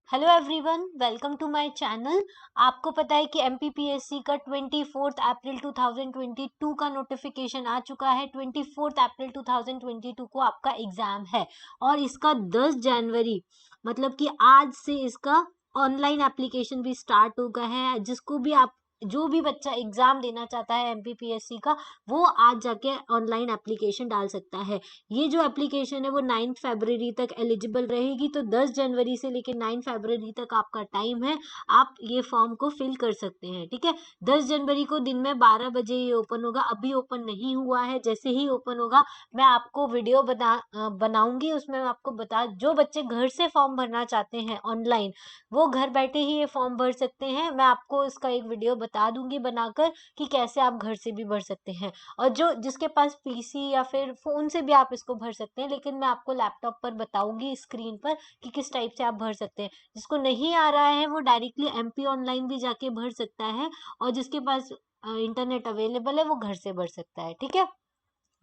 Hello everyone, welcome to my channel. आपको पता है कि एमपीपीएससी का 24 अप्रैल 2022 का नोटिफिकेशन आ चुका है। 24 अप्रैल 2022 को आपका एग्जाम है और इसका 10 जनवरी मतलब कि आज से इसका ऑनलाइन एप्लीकेशन भी स्टार्ट हो गया है। जिसको भी आप जो भी बच्चा एग्जाम देना चाहता है एमपीपीएससी का, वो आज जाके ऑनलाइन एप्लीकेशन डाल सकता है। ये जो एप्लीकेशन है वो 9 फरवरी तक एलिजिबल रहेगी, तो 10 जनवरी से लेकर 9 फरवरी तक आपका टाइम है। आप ये फॉर्म को फिल कर सकते हैं, ठीक है। 10 जनवरी को दिन में 12 बजे ये ओपन होगा। अभी ओपन नहीं हुआ है, जैसे ही ओपन होगा मैं आपको वीडियो बनाऊंगी। उसमें मैं आपको जो बच्चे घर से फॉर्म भरना चाहते हैं ऑनलाइन, वो घर बैठे ही ये फॉर्म भर सकते हैं। मैं आपको इसका एक वीडियो बता दूंगी बनाकर कि कैसे आप घर से भी भर सकते हैं। और जिसके पास पीसी या फिर फोन से भी आप इसको भर सकते हैं, लेकिन मैं आपको लैपटॉप पर बताऊंगी स्क्रीन पर कि किस टाइप से आप भर सकते हैं। जिसको नहीं आ रहा है वो डायरेक्टली एमपी ऑनलाइन भी जाके भर सकता है, और जिसके पास इंटरनेट अवेलेबल है वो घर से भर सकता है, ठीक है।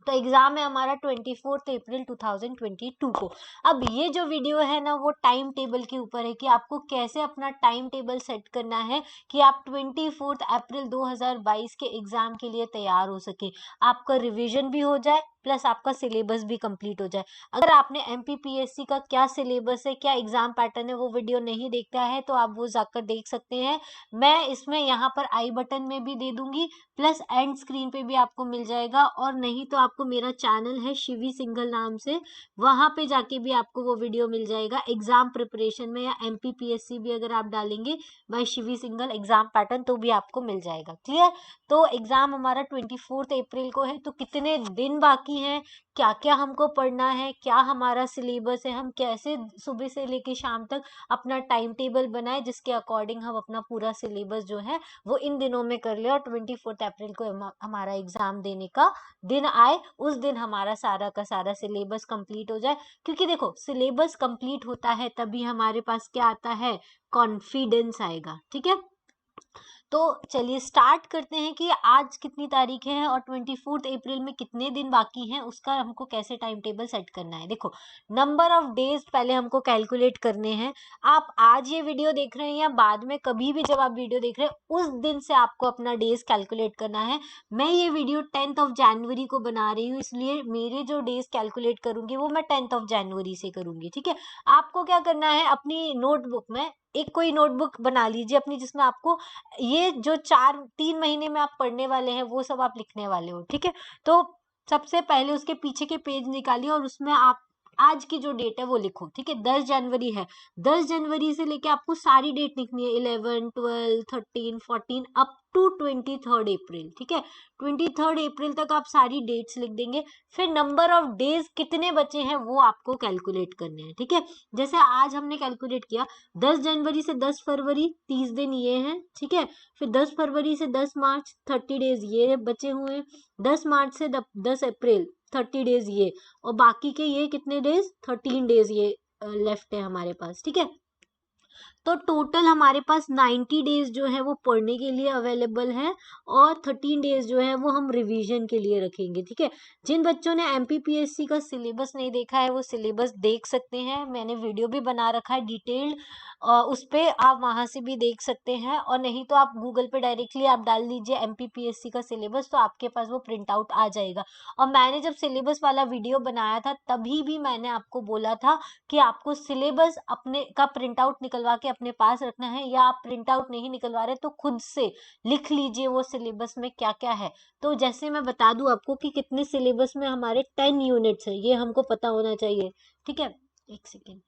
तो एग्जाम है हमारा 24 अप्रैल 2022 को। अब ये जो वीडियो है ना, वो टाइम टेबल के ऊपर है कि आपको कैसे अपना टाइम टेबल सेट करना है कि आप 24 अप्रैल 2022 के एग्जाम के लिए तैयार हो सके। आपका रिवीजन भी हो जाए प्लस आपका सिलेबस भी कंप्लीट हो जाए। अगर आपने एमपीपीएससी का क्या सिलेबस है, क्या एग्जाम पैटर्न है, वो वीडियो नहीं देखा है तो आप वो जाकर देख सकते हैं। मैं इसमें यहाँ पर आई बटन में भी दे दूंगी, प्लस एंड स्क्रीन पे भी आपको मिल जाएगा। और नहीं तो आपको मेरा चैनल है शिवी सिंघल नाम से, वहां पे जाके भी आपको वो वीडियो मिल जाएगा एग्जाम प्रिपरेशन में, या एमपीपीएससी भी अगर आप डालेंगे by Shivi Singhal exam pattern तो भी आपको मिल जाएगा। क्लियर। तो एग्जाम हमारा 24 अप्रैल को है। तो कितने दिन बाकी हैं, क्या क्या हमको पढ़ना है, क्या हमारा सिलेबस है, हम कैसे सुबह से लेके शाम तक अपना टाइम टेबल बनाए जिसके अकॉर्डिंग हम अपना पूरा सिलेबस जो है वो इन दिनों में कर ले, और 24 अप्रैल को हमारा एग्जाम देने का दिन आए, उस दिन हमारा सारा का सारा सिलेबस कंप्लीट हो जाए। क्योंकि देखो, सिलेबस कंप्लीट होता है तभी हमारे पास क्या आता है, कॉन्फिडेंस आएगा, ठीक है। तो चलिए स्टार्ट करते हैं कि आज कितनी तारीख है और 24 अप्रैल में कितने दिन बाकी हैं, उसका हमको कैसे टाइम टेबल सेट करना है। देखो, नंबर ऑफ डेज पहले हमको कैलकुलेट करने हैं। आप आज ये वीडियो देख रहे हैं या बाद में कभी भी जब आप वीडियो देख रहे हैं, उस दिन से आपको अपना डेज कैलकुलेट करना है। मैं ये वीडियो 10th ऑफ जनवरी को बना रही हूँ, इसलिए मेरे जो डेज कैलकुलेट करूंगी वो मैं 10th ऑफ जनवरी से करूंगी, ठीक है। आपको क्या करना है, अपनी नोटबुक में एक कोई नोटबुक बना लीजिए अपनी, जिसमें आपको ये जो 3 महीने में आप पढ़ने वाले हैं वो सब आप लिखने वाले हो, ठीक है। तो सबसे पहले उसके पीछे के पेज निकालिए और उसमें आप आज की जो डेट है वो लिखो, ठीक है। 10 जनवरी है, 10 जनवरी से लेके आपको सारी डेट लिखनी है, 11, 12, 13, 14 अप टू 23 अप्रैल, ठीक है। 23 अप्रैल तक आप सारी डेट्स लिख देंगे। फिर नंबर ऑफ डेज कितने बचे हैं वो आपको कैलकुलेट करने हैं, ठीक है। जैसे आज हमने कैलकुलेट किया, 10 जनवरी से 10 फरवरी 30 दिन ये हैं, ठीक है। फिर 10 फरवरी से 10 मार्च 30 डेज ये बचे हुए हैं। 10 मार्च से 10 अप्रैल 30 डेज ये, और बाकी के ये कितने डेज, 13 डेज ये लेफ्ट है हमारे पास, ठीक है। तो टोटल हमारे पास 90 डेज जो है वो पढ़ने के लिए अवेलेबल है, और 13 डेज जो है वो हम रिवीजन के लिए रखेंगे, ठीक है। जिन बच्चों ने एमपीपीएससी का सिलेबस नहीं देखा है वो सिलेबस देख सकते हैं, मैंने वीडियो भी बना रखा है डिटेल्ड, उस पे आप वहां से भी देख सकते हैं। और नहीं तो आप गूगल पे डायरेक्टली आप डाल लीजिए एमपीपीएससी का सिलेबस, तो आपके पास वो प्रिंट आउट आ जाएगा। और मैंने जब सिलेबस वाला वीडियो बनाया था तभी भी मैंने आपको बोला था कि आपको सिलेबस अपने का प्रिंट आउट निकलवा के अपने पास रखना है, या आप प्रिंट आउट नहीं निकलवा रहे तो खुद से लिख लीजिए वो सिलेबस में क्या क्या है। तो जैसे मैं बता दूं आपको कि कितने सिलेबस में हमारे 10 यूनिट्स है, ये हमको पता होना चाहिए, ठीक है। एक सेकेंड,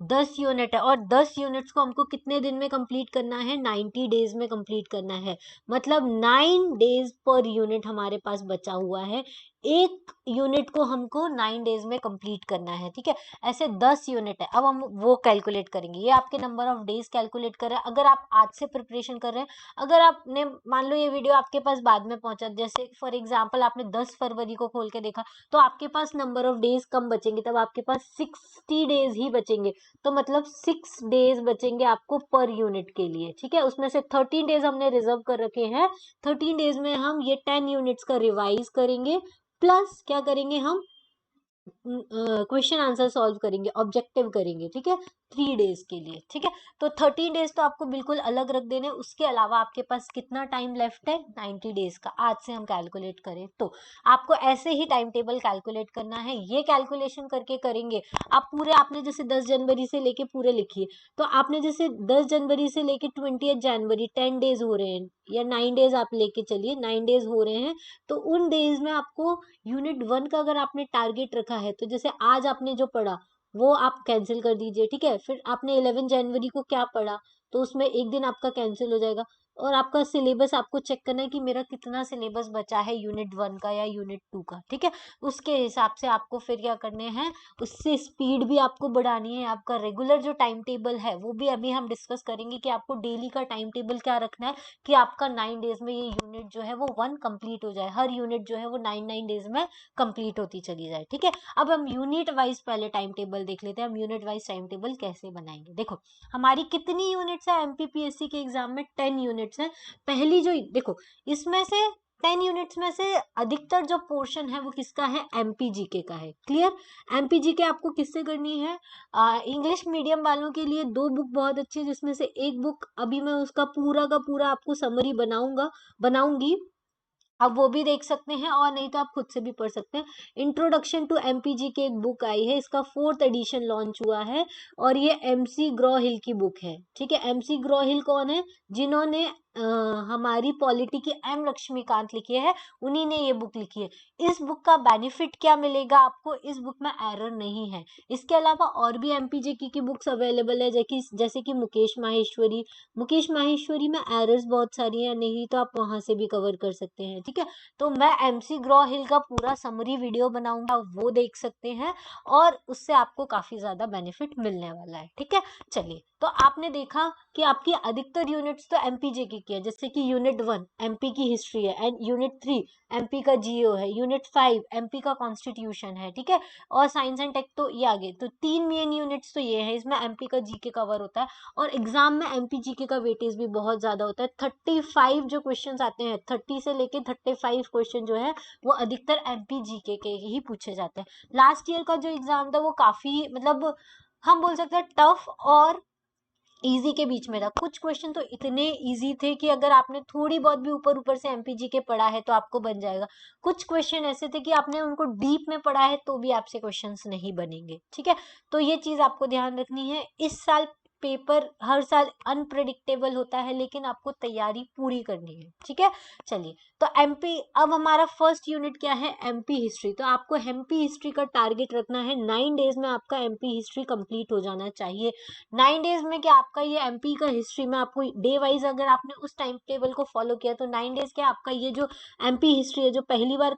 10 यूनिट है, और 10 यूनिट्स को हमको कितने दिन में कंप्लीट करना है, 90 डेज में कंप्लीट करना है। मतलब 9 डेज पर यूनिट हमारे पास बचा हुआ है। एक यूनिट को हमको 9 डेज में कंप्लीट करना है, ठीक है। ऐसे 10 यूनिट है, अब हम वो कैलकुलेट करेंगे। ये आपके नंबर ऑफ डेज कैलकुलेट कर रहे हैं अगर आप आज से प्रिपरेशन कर रहे हैं। अगर आपने मान लो ये वीडियो आपके पास बाद में पहुंचा, जैसे फॉर एग्जाम्पल आपने 10 फरवरी को खोल के देखा, तो आपके पास नंबर ऑफ डेज कम बचेंगे, तब आपके पास 60 डेज ही बचेंगे। तो मतलब 6 डेज बचेंगे आपको पर यूनिट के लिए, ठीक है। उसमें से 13 डेज हमने रिजर्व कर रखे हैं। 13 डेज में हम ये 10 यूनिट्स का रिवाइज करेंगे, प्लस क्या करेंगे हम, क्वेश्चन आंसर सॉल्व करेंगे, ऑब्जेक्टिव करेंगे, ठीक है। 3 डेज के लिए, ठीक है। तो 30 डेज तो आपको बिल्कुल अलग रख देने, उसके अलावा आपके पास कितना टाइम लेफ्ट है, 90 डेज का। आज से हम कैलकुलेट करें तो आपको ऐसे ही टाइम टेबल कैलकुलेट करना है। ये कैलकुलेशन करके करेंगे आप पूरे, आपने जैसे 10 जनवरी से लेके पूरे लिखिए, तो आपने जैसे 10 जनवरी से लेके 20 जनवरी 10 डेज हो रहे हैं, या 9 डेज आप लेके चलिए, 9 डेज हो रहे हैं, तो उन डेज में आपको यूनिट 1 का अगर आपने टारगेट रखा है, तो जैसे आज आपने जो पढ़ा वो आप कैंसिल कर दीजिए, ठीक है। फिर आपने 11 जनवरी को क्या पढ़ा, तो उसमें एक दिन आपका कैंसिल हो जाएगा। और आपका सिलेबस आपको चेक करना है कि मेरा कितना सिलेबस बचा है यूनिट 1 का या यूनिट 2 का, ठीक है। उसके हिसाब से आपको फिर क्या करने हैं, उससे स्पीड भी आपको बढ़ानी है। आपका रेगुलर जो टाइम टेबल है वो भी अभी हम डिस्कस करेंगे कि आपको डेली का टाइम टेबल क्या रखना है कि आपका 9 डेज में ये यूनिट जो है वो 1 कंप्लीट हो जाए, हर यूनिट जो है वो 9 डेज में कंप्लीट होती चली जाए, ठीक है। अब हम यूनिट वाइज पहले टाइम टेबल देख लेते हैं, हम यूनिट वाइज टाइम टेबल कैसे बनाएंगे। देखो हमारी कितनी यूनिट्स है एमपीपीएससी के एग्जाम में, 10 यूनिट्स है। पहली जो देखो, इसमें से 10 यूनिट्स में से अधिकतर जो पोर्शन है वो किसका है, एमपीजीके का है। क्लियर। एमपीजीके आपको किससे करनी है, इंग्लिश मीडियम वालों के लिए 2 बुक बहुत अच्छी है, जिसमें से एक बुक अभी मैं उसका पूरा का पूरा आपको समरी बनाऊंगी, आप वो भी देख सकते हैं, और नहीं तो आप खुद से भी पढ़ सकते हैं। इंट्रोडक्शन टू एमपीजी की एक बुक आई है, इसका 4th एडिशन लॉन्च हुआ है, और ये एमसी ग्रो हिल की बुक है, ठीक है। एमसी ग्रो हिल कौन है, जिन्होंने हमारी पॉलिटी की एम लक्ष्मीकांत लिखी है, उन्हीं ने ये बुक लिखी है। इस बुक का बेनिफिट क्या मिलेगा आपको, इस बुक में एरर नहीं है। इसके अलावा और भी एमपीजे की बुक्स अवेलेबल है, जैसे कि मुकेश माहेश्वरी में एरर्स बहुत सारी हैं, नहीं तो आप वहां से भी कवर कर सकते हैं, ठीक है। तो मैं एमसी ग्रो हिल का पूरा समरी वीडियो बनाऊंगा, वो देख सकते हैं, और उससे आपको काफी ज्यादा बेनिफिट मिलने वाला है, ठीक है। चलिए, तो आपने देखा कि आपकी अधिकतर यूनिट्स तो एमपीजे की है, जैसे कि यूनिट 1 एमपी की हिस्ट्री है, एंड यूनिट 3 एमपी का जीओ है, यूनिट 5 एमपी का कॉन्स्टिट्यूशन है, ठीक है। और साइंस एंड टेक तो ये आगे, तो 3 मेन यूनिट्स तो ये है, इसमें एमपी का जीके कवर होता है। और एग्जाम में एमपी जीके का वेटेज भी बहुत ज्यादा होता है। 35 जो क्वेश्चन आते हैं, 30 से लेके 35 क्वेश्चन जो है वो अधिकतर एमपी जीके के ही पूछे जाते हैं। लास्ट ईयर का जो एग्जाम था वो काफी, मतलब हम बोल सकते हैं टफ और इजी के बीच में था। कुछ क्वेश्चन तो इतने इजी थे कि अगर आपने थोड़ी बहुत भी ऊपर ऊपर से एमपीजी के पढ़ा है तो आपको बन जाएगा। कुछ क्वेश्चन ऐसे थे कि आपने उनको डीप में पढ़ा है तो भी आपसे क्वेश्चंस नहीं बनेंगे, ठीक है। तो ये चीज आपको ध्यान रखनी है। इस साल पेपर हर साल अनप्रिडिक्टेबल होता है, लेकिन आपको तैयारी पूरी करनी है, ठीक है। चलिए, तो एमपी, अब हमारा फर्स्ट यूनिट क्या है, एमपी हिस्ट्री। तो आपको एमपी हिस्ट्री का टारगेट रखना है, 9 डेज में आपका एमपी हिस्ट्री कंप्लीट हो जाना चाहिए। 9 डेज में क्या आपका ये एमपी का हिस्ट्री में आपको डे वाइज अगर आपने उस टाइम टेबल को फॉलो किया तो 9 डेज क्या आपका ये जो एमपी हिस्ट्री है, जो पहली बार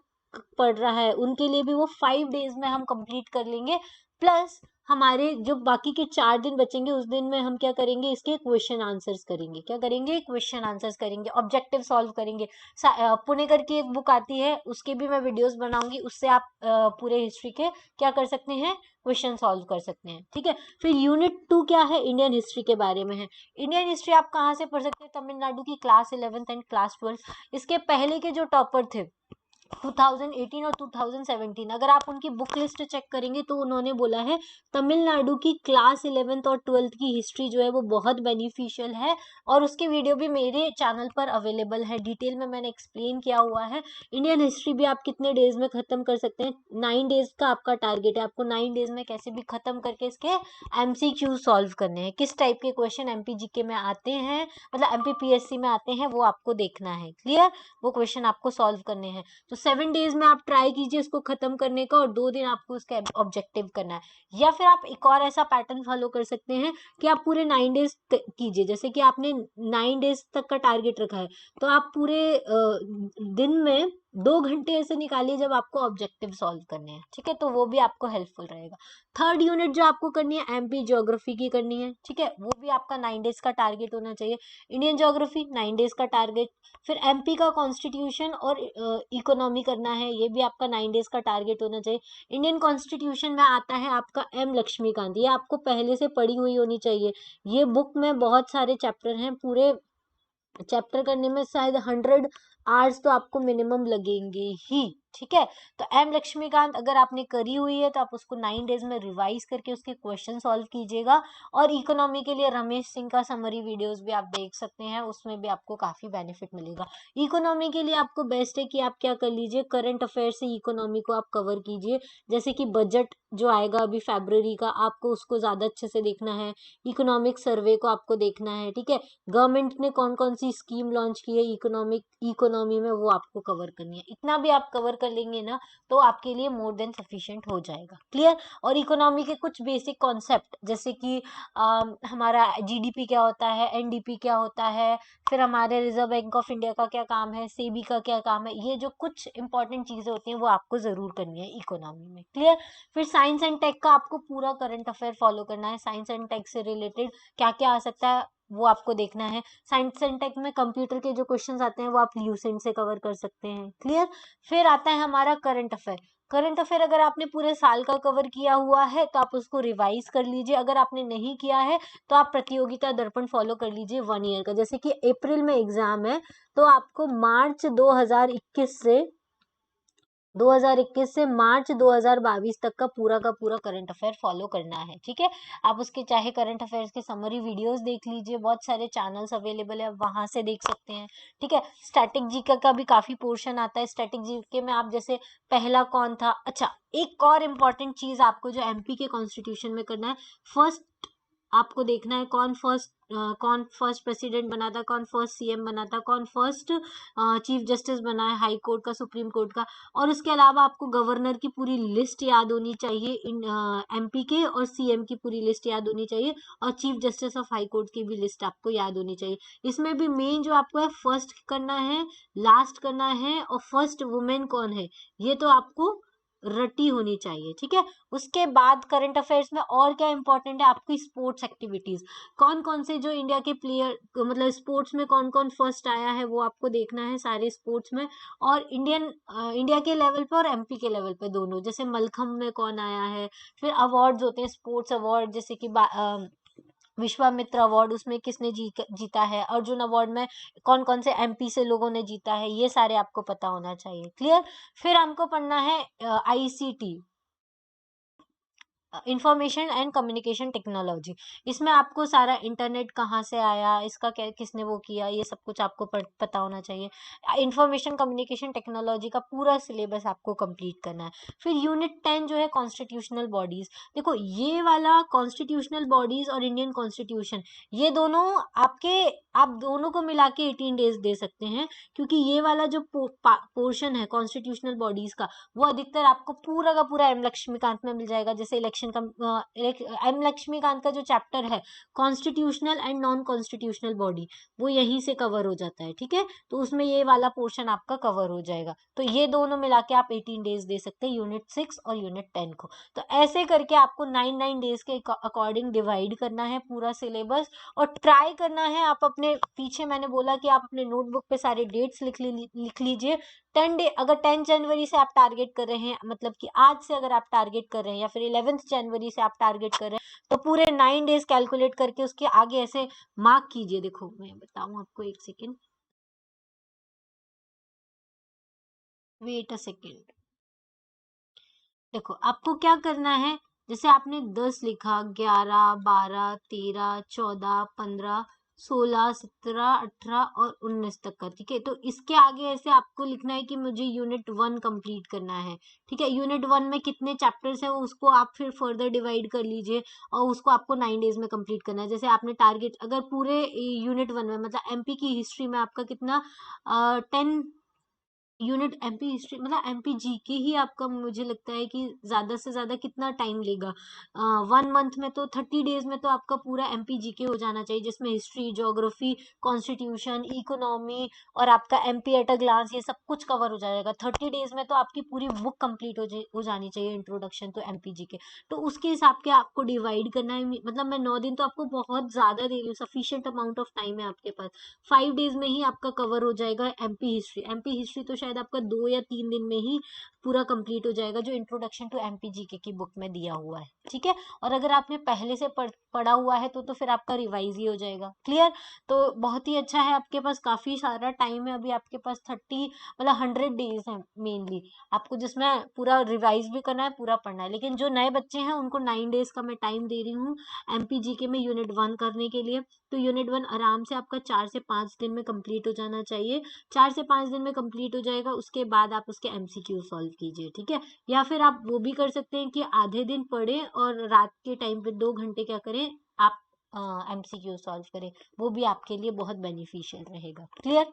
पढ़ रहा है उनके लिए भी वो 5 डेज में हम कंप्लीट कर लेंगे। प्लस हमारे जो बाकी के 4 दिन बचेंगे, उस दिन में हम क्या करेंगे, इसके क्वेश्चन आंसर्स करेंगे। क्या करेंगे, क्वेश्चन आंसर्स करेंगे, ऑब्जेक्टिव सॉल्व करेंगे। पुणेकर की एक बुक आती है, उसके भी मैं वीडियोस बनाऊंगी, उससे आप पूरे हिस्ट्री के क्या कर सकते हैं, क्वेश्चन सॉल्व कर सकते हैं, ठीक है। फिर यूनिट 2 क्या है, इंडियन हिस्ट्री के बारे में है। इंडियन हिस्ट्री आप कहाँ से पढ़ सकते हैं, तमिलनाडु की क्लास 11th एंड क्लास 12। इसके पहले के जो टॉपर थे 2018 और 2017, अगर आप उनकी बुक लिस्ट चेक करेंगे तो उन्होंने बोला है तमिलनाडु की क्लास 11th और 12th की हिस्ट्री जो है वो बहुत बेनिफिशियल है, और उसके वीडियो भी मेरे चैनल पर अवेलेबल है, डिटेल में मैंने एक्सप्लेन किया हुआ है। इंडियन हिस्ट्री भी आप कितने डेज में खत्म कर सकते हैं, 9 डेज का आपका टारगेट है, आपको 9 डेज में कैसे भी खत्म करके इसके एमसीक्यू सॉल्व करने हैं। किस टाइप के क्वेश्चन एमपीजीके में आते हैं, मतलब एमपीपीएससी में आते हैं, वो आपको देखना है। क्लियर, वो क्वेश्चन आपको सॉल्व करने हैं। तो 7 डेज में आप ट्राई कीजिए इसको खत्म करने का, और 2 दिन आपको उसका ऑब्जेक्टिव करना है। या फिर आप एक और ऐसा पैटर्न फॉलो कर सकते हैं कि आप पूरे 9 डेज कीजिए, जैसे कि आपने 9 डेज तक का टारगेट रखा है, तो आप पूरे दिन में 2 घंटे ऐसे निकालिए जब आपको ऑब्जेक्टिव सॉल्व करने हैं, ठीक है। तो वो भी आपको हेल्पफुल रहेगा। थर्ड यूनिट जो आपको करनी है एमपी ज्योग्राफी की करनी है, ठीक है, वो भी आपका 9 डेज का टारगेट होना चाहिए। इंडियन ज्योग्राफी 9 डेज का टारगेट। फिर एमपी का कॉन्स्टिट्यूशन और इकोनॉमी करना है, ये भी आपका 9 डेज का टारगेट होना चाहिए। इंडियन कॉन्स्टिट्यूशन में आता है आपका एम लक्ष्मीकांत, ये आपको पहले से पढ़ी हुई होनी चाहिए। ये बुक में बहुत सारे चैप्टर हैं, पूरे चैप्टर करने में शायद 100 आवर्स तो आपको मिनिमम लगेंगे ही, ठीक है। तो एम लक्ष्मीकांत अगर आपने करी हुई है तो आप उसको 9 डेज में रिवाइज करके उसके क्वेश्चन सॉल्व कीजिएगा। और इकोनॉमी के लिए रमेश सिंह का समरी वीडियोस भी आप देख सकते हैं, उसमें भी आपको काफी बेनिफिट मिलेगा। इकोनॉमी के लिए आपको बेस्ट है कि आप क्या कर लीजिए, करंट अफेयर से इकोनॉमी को आप कवर कीजिए। जैसे कि बजट जो आएगा अभी फरवरी का, आपको उसको ज्यादा अच्छे से देखना है। इकोनॉमिक सर्वे को आपको देखना है, ठीक है। गवर्नमेंट ने कौन कौन सी स्कीम लॉन्च की है इकोनॉमी में, वो आपको कवर करनी है। इतना भी आप कवर कर लेंगे ना तो आपके लिए मोर देन सफिशिएंट हो जाएगा। क्लियर। और इकोनॉमी के कुछ बेसिक कॉन्सेप्ट जैसे कि हमारा जीडीपी क्या होता है, एनडीपी क्या होता है, फिर हमारे रिजर्व बैंक ऑफ इंडिया का क्या काम है, सेबी का क्या काम है, ये जो कुछ इंपॉर्टेंट चीजें होती हैं वो आपको जरूर करनी है इकोनॉमी में। क्लियर। फिर साइंस एंड टेक का आपको पूरा करंट अफेयर फॉलो करना है। साइंस एंड टेक से रिलेटेड क्या क्या आ सकता है वो आपको देखना है। साइंस एंड टेक में कंप्यूटर के जो क्वेश्चंस आते हैं वो आप ल्यूसेंट से कवर कर सकते हैं। क्लियर। फिर आता है हमारा करंट अफेयर। करंट अफेयर अगर आपने पूरे साल का कवर किया हुआ है तो आप उसको रिवाइज कर लीजिए। अगर आपने नहीं किया है तो आप प्रतियोगिता दर्पण फॉलो कर लीजिए 1 ईयर का। जैसे कि अप्रैल में एग्जाम है तो आपको मार्च 2021 से मार्च 2022 तक का पूरा करंट अफेयर फॉलो करना है। ठीक है। आप उसके चाहे करंट अफेयर्स के समरी वीडियोस देख लीजिए, बहुत सारे चैनल्स अवेलेबल है, आप वहां से देख सकते हैं। ठीक है। स्टैटिक जीके का भी काफी पोर्शन आता है। स्टैटिक जीके में आप जैसे पहला कौन था, अच्छा एक और इम्पॉर्टेंट चीज आपको जो एमपी के कॉन्स्टिट्यूशन में करना है, फर्स्ट आपको देखना है कौन फर्स्ट प्रेसिडेंट बना था, कौन फर्स्ट सीएम बना था, कौन फर्स्ट चीफ जस्टिस बना है हाई कोर्ट का, सुप्रीम कोर्ट का। और उसके अलावा आपको गवर्नर की पूरी लिस्ट याद होनी चाहिए, इन एमपी के, और सीएम की पूरी लिस्ट याद होनी चाहिए, और chief justice of high court की भी लिस्ट आपको याद होनी चाहिए। इसमें भी मेन जो आपको है फर्स्ट करना है, लास्ट करना है, और फर्स्ट वुमेन कौन है ये तो आपको रटी होनी चाहिए। ठीक है। उसके बाद करंट अफेयर्स में और क्या इंपॉर्टेंट है, आपकी स्पोर्ट्स एक्टिविटीज, कौन कौन से जो इंडिया के प्लेयर मतलब स्पोर्ट्स में कौन कौन फर्स्ट आया है वो आपको देखना है सारे स्पोर्ट्स में। और इंडिया के लेवल पे और एमपी के लेवल पे दोनों, जैसे मलखम्ब में कौन आया है। फिर अवार्ड्स होते हैं स्पोर्ट्स अवार्ड, जैसे कि विश्वामित्र अवार्ड, उसमें किसने जीता है, अर्जुन अवार्ड में कौन कौन से एमपी से लोगों ने जीता है, ये सारे आपको पता होना चाहिए। क्लियर। फिर हमको पढ़ना है ICT, information and communication technology. इसमें आपको सारा इंटरनेट कहाँ से आया, इसका किसने वो किया, ये सब कुछ आपको पता होना चाहिए। इंफॉर्मेशन कम्युनिकेशन टेक्नोलॉजी का पूरा सिलेबस आपको कंप्लीट करना है। फिर यूनिट 10 जो है कॉन्स्टिट्यूशनल बॉडीज। देखो ये वाला कॉन्स्टिट्यूशनल बॉडीज और इंडियन कॉन्स्टिट्यूशन, ये दोनों आप दोनों को मिला के 18 डेज दे सकते हैं, क्योंकि ये वाला जो पोर्शन है कॉन्स्टिट्यूशनल बॉडीज का, वो अधिकतर आपको पूरा का पूरा एम लक्ष्मीकांत में मिल जाएगा। जैसे इलेक्शन का एम लक्ष्मीकांत का जो चैप्टर है constitutional and non constitutional body, वो यहीं से कवर हो जाता है। ठीक है। तो उसमें ये वाला पोर्शन आपका कवर हो जाएगा। तो ये दोनों मिला के आप 18 डेज दे सकते हैं, यूनिट 6 और यूनिट 10 को। तो ऐसे करके आपको 9 डेज के अकॉर्डिंग डिवाइड करना है पूरा सिलेबस। और ट्राई करना है आप अपने पीछे, मैंने बोला कि आप अपने नोटबुक पे सारे डेट्स लिख लीजिए। 10 डे, अगर 10 जनवरी से आप टारगेट कर रहे हैं, मतलब कि आज से अगर आप टारगेट कर रहे हैं, या फिर 11 जनवरी से आप टारगेट कर रहे हैं, तो पूरे 9 डेज कैलकुलेट करके उसके आगे ऐसे मार्क कीजिए। देखो मैं बताऊं आपको, एक सेकेंड, वेट अ सेकेंड। देखो आपको क्या करना है, जैसे आपने 10 लिखा, 11, 12, 13, 14, 15, 16, 17, 18 और 19 तक का। ठीक है। तो इसके आगे ऐसे आपको लिखना है कि मुझे यूनिट 1 कंप्लीट करना है। ठीक है। यूनिट 1 में कितने चैप्टर्स है उसको आप फिर फर्दर डिवाइड कर लीजिए, और उसको आपको 9 डेज में कंप्लीट करना है। जैसे आपने टारगेट अगर पूरे यूनिट 1 में, मतलब एमपी की हिस्ट्री में आपका कितना 10 यूनिट, एमपी हिस्ट्री मतलब एमपी जीके ही आपका, मुझे लगता है कि ज्यादा से ज्यादा कितना टाइम लेगा, 1 मंथ में तो 30 डेज में तो आपका पूरा एमपी जीके हो जाना चाहिए, जिसमें हिस्ट्री, ज्योग्राफी, कॉन्स्टिट्यूशन, इकोनॉमी और आपका एमपी एट अ ग्लांस, ये सब कुछ कवर हो जाएगा 30 डेज में। तो आपकी पूरी बुक कंप्लीट हो जानी चाहिए, इंट्रोडक्शन टू एमपी जीके। तो उसके हिसाब के आपको डिवाइड करना है। मतलब मैं 9 दिन तो आपको बहुत ज्यादा दे रही हूँ, सफिशियंट अमाउंट ऑफ टाइम है आपके पास। 5 डेज में ही आपका कवर हो जाएगा एमपी हिस्ट्री। एमपी हिस्ट्री तो शायद शायद आपका 2 या 3 दिन में ही पूरा कंप्लीट हो जाएगा, जो इंट्रोडक्शन टू एमपीजीके की बुक में दिया हुआ है, ठीक है। और अगर आपने पहले से पढ़ा हुआ है तो फिर आपका रिवाइज ही हो जाएगा, क्लियर। तो बहुत ही अच्छा है, आपके पास काफी सारा टाइम है, अभी आपके पास 100 डेज है मेनली आपको, जिसमें पूरा रिवाइज भी करना है, पूरा पढ़ना है। लेकिन जो नए बच्चे हैं उनको 9 डेज का मैं टाइम दे रही हूँ एमपीजीके में यूनिट 1 करने के लिए। तो यूनिट 1 आराम से आपका 4 से 5 दिन में कंप्लीट हो जाना चाहिए। 4 से 5 दिन में कंप्लीट हो जाएगा, उसके बाद आप उसके एमसीक्यू सॉल्व कीजिए, ठीक है। या फिर आप वो भी कर सकते हैं कि आधे दिन पढ़े और रात के टाइम पे 2 घंटे क्या करें, आप एमसीक्यू सॉल्व करें, वो भी आपके लिए बहुत बेनिफिशियल रहेगा, क्लियर।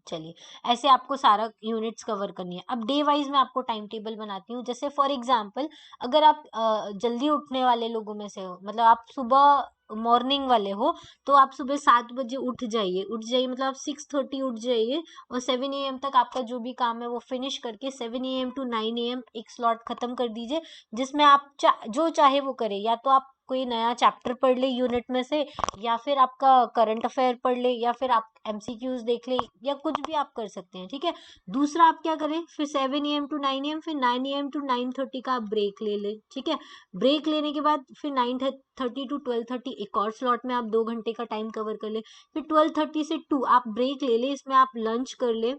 चलिए, ऐसे आपको सारा यूनिट्स कवर करनी है। अब डे वाइज मैं आपको टाइम टेबल बनाती हूँ। जैसे फॉर एग्जांपल, अगर आप जल्दी उठने वाले लोगों में से हो, मतलब आप सुबह मॉर्निंग वाले हो, तो आप सुबह 7 बजे उठ जाइए, मतलब आप 6:30 उठ जाइए और 7 AM तक आपका जो भी काम है वो फिनिश करके 7 AM to 9 AM एक स्लॉट खत्म कर दीजिए, जिसमें आप जो चाहे वो करे। या तो आप कोई नया चैप्टर पढ़ ले यूनिट में से, या फिर आपका करंट अफेयर पढ़ ले, या फिर आप एमसीक्यूज देख ले, या कुछ भी आप कर सकते हैं, ठीक है। दूसरा आप क्या करें, फिर 7 AM to 9 AM, फिर 9 AM to 9:30 का आप ब्रेक ले ले, ठीक है। ब्रेक लेने के बाद फिर 9:30 to 12:30 एक और स्लॉट में आप 2 घंटे का टाइम कवर कर ले। फिर 12:30 से 2 आप ब्रेक ले ले, इसमें आप लंच कर ले।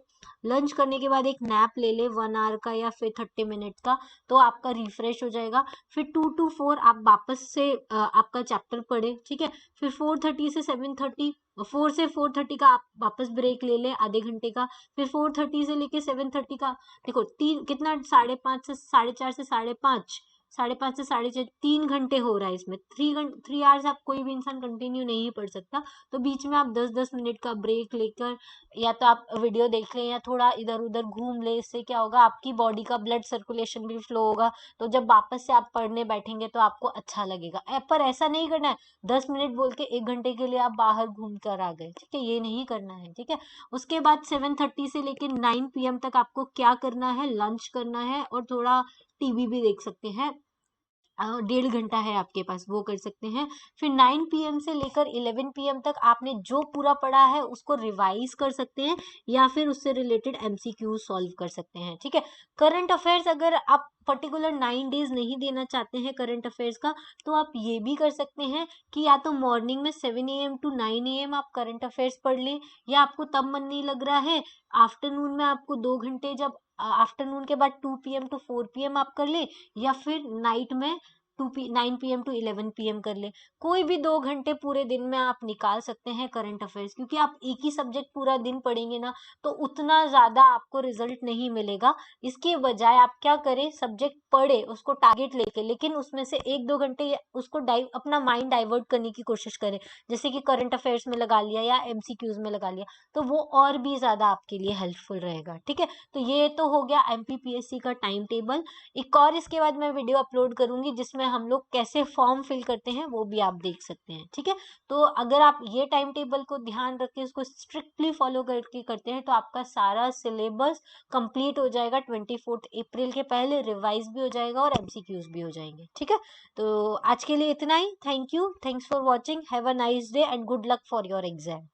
लंच करने के बाद एक नैप ले ले 1 आवर का या फिर 30 मिनट का, तो आपका रिफ्रेश हो जाएगा। फिर 2 to 4 आप वापस से आपका चैप्टर पढ़े, ठीक है। फिर 4:30 से 7:30, 4 से 4:30 का आप वापस ब्रेक ले ले आधे घंटे का। फिर 4:30 से लेके 7:30 का, देखो तीन कितना, 5:30 से 4:30 से 5:30, 5:30 से 6:30, 3 घंटे हो रहा है इसमें। 3 आवर्स आप कोई भी इंसान कंटिन्यू नहीं पढ़ सकता, तो बीच में आप 10-10 मिनट का ब्रेक लेकर या तो आप वीडियो देख लें या थोड़ा इधर उधर घूम ले। इससे क्या होगा, आपकी बॉडी का ब्लड सर्कुलेशन भी फ्लो होगा, तो जब वापस से आप पढ़ने बैठेंगे तो आपको अच्छा लगेगा। पर ऐसा नहीं करना है 10 मिनट बोल के 1 घंटे के लिए आप बाहर घूम कर आ गए, ठीक है, ये नहीं करना है, ठीक है। उसके बाद 7:30 से लेकर 9 PM तक आपको क्या करना है, लंच करना है और थोड़ा टीवी भी देख सकते हैं। 1.5 घंटा है आपके पास, वो कर सकते हैं। फिर 9 PM से लेकर 11 PM तक आपने जो पूरा पढ़ा है उसको रिवाइज कर सकते हैं, या फिर उससे रिलेटेड एमसीक्यू सॉल्व कर सकते हैं, ठीक है। करंट अफेयर्स अगर आप पर्टिकुलर 9 डेज नहीं देना चाहते हैं करंट अफेयर्स का, तो आप ये भी कर सकते हैं कि या तो मॉर्निंग में 7 AM to 9 AM आप करंट अफेयर्स पढ़ लें, या आपको तब मन नहीं लग रहा है, आफ्टरनून में आपको 2 घंटे, जब आफ्टरनून के बाद 2 PM to 4 PM आप कर ले, या फिर नाइट में 9 PM to 11 PM कर ले। कोई भी 2 घंटे पूरे दिन में आप निकाल सकते हैं करंट अफेयर्स, क्योंकि आप एक ही सब्जेक्ट पूरा दिन पढ़ेंगे ना, तो उतना ज्यादा आपको रिजल्ट नहीं मिलेगा। इसके बजाय आप क्या करें, सब्जेक्ट पढ़े उसको टारगेट लेके, लेकिन उसमें से 1-2 घंटे उसको अपना माइंड डाइवर्ट करने की कोशिश करें, जैसे कि करंट अफेयर्स में लगा लिया या एमसीक्यूज में लगा लिया, तो वो और भी ज्यादा आपके लिए हेल्पफुल रहेगा, ठीक है। तो ये तो हो गया एमपीपीएससी का टाइम टेबल। एक और इसके बाद मैं वीडियो अपलोड करूंगी जिसमें हम लोग कैसे फॉर्म फिल करते हैं वो भी आप देख सकते हैं, ठीक है। तो अगर आप ये टाइम टेबल को ध्यान रख के इसको स्ट्रिक्टली फॉलो करके करते हैं, तो आपका सारा सिलेबस कंप्लीट हो जाएगा। 24 अप्रैल के पहले रिवाइज भी हो जाएगा और एमसीक्यूज भी हो जाएंगे, ठीक है। तो आज के लिए इतना ही। Thanks for watching, have a nice day and good luck for your exam.